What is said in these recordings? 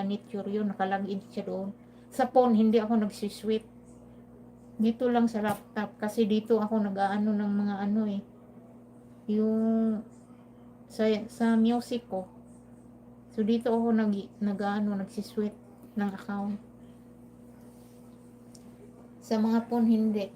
nature yun, nakalagin siya doon. Sa phone, hindi ako nagsisweep. Dito lang sa laptop, kasi dito ako nag-aano ng mga ano eh, yung sa music ko. So dito ako nagsisweep ng account. Sa mga phone, hindi.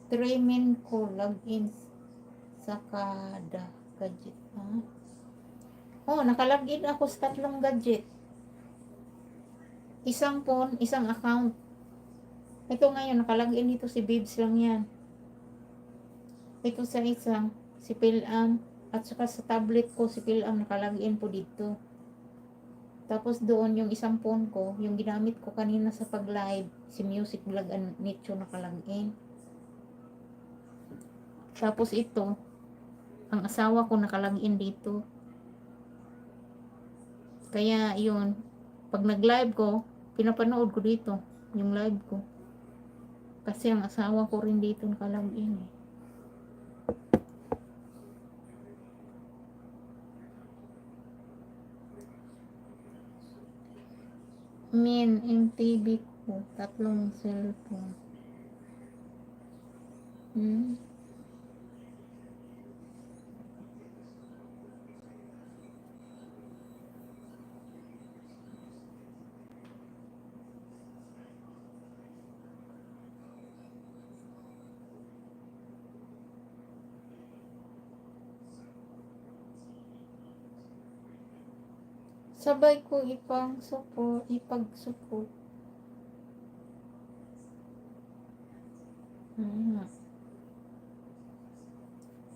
Trimin ko login sa kada gadget. Oh, nakalagin ako sa 3 gadget. Isang phone, isang account. Ito ngayon, nakalagin dito si Bibs lang yan. Ito sa isang, si Pilam. At saka sa tablet ko, si Pilam nakalagin po dito. Tapos doon, yung isang phone ko, yung ginamit ko kanina sa pag-live, si Music Vlog and Nicho nakalagin. Tapos ito, ang asawa ko nakalagin dito. Kaya yun, pag nag-live ko, pinapanood ko dito, yung live ko. Kasi ang asawa ko rin dito nakalagin eh. Yung TV ko, 3 cellphone. Sabay ko ipag-support.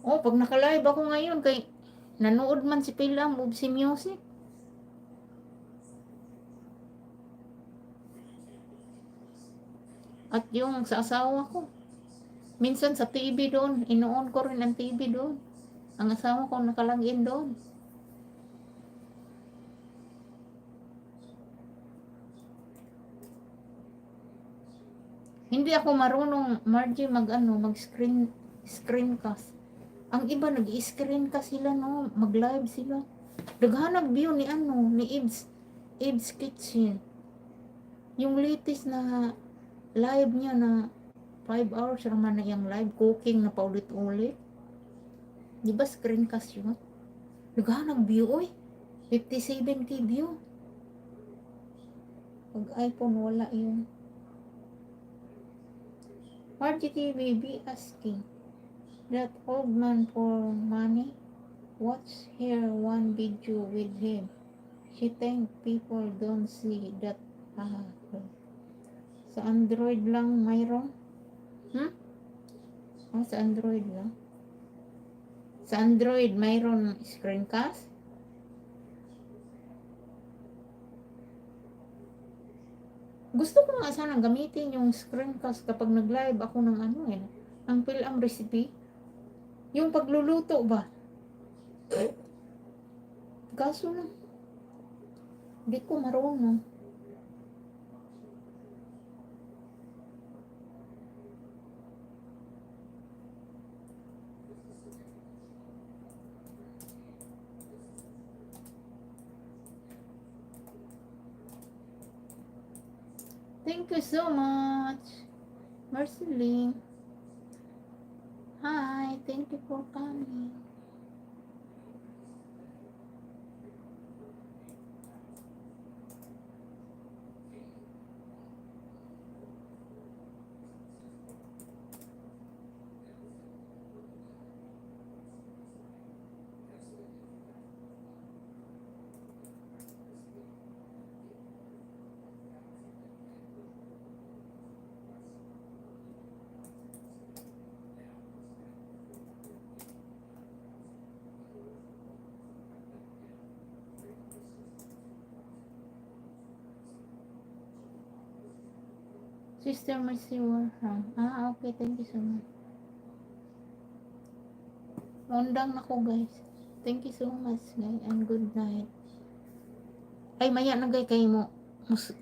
Oh, pag naka-live ako ngayon, nanood man si Pilam o si Music. At yung sa asawa ko. Minsan sa TV doon, inoon ko rin ang TV doon. Ang asawa ko nakalagin doon. Hindi ako marunong, Margie, screencast. Ang iba nag-screencast sila, no, mag-live sila. Naghanap view ni Ibs Kitchen. Yung latest na live niya na 5 hours naman na yung live cooking na paulit-ulit. Di ba screencast yun? Naghanap view, oy. 57k view. Pag iPhone, wala yun. Margie TV be asking that old man for money. Watch here one video with him. She think people don't see that. Sa Android lang mayroon? Sa Android lang. Sa Android mayroon screencast? Gusto ko nga sana gamitin yung screencast kapag nag-live ako ng ng Pilam recipe. Yung pagluluto ba? Kaso lang, di ko marunong. Thank you so much, Marceline. Hi, thank you for coming. Sister Mercy Warham. Okay. Thank you so much. Undang ako, guys. Thank you so much, guys. And good night. Ay, maya na, guys, kayo mo.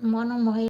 Mo anong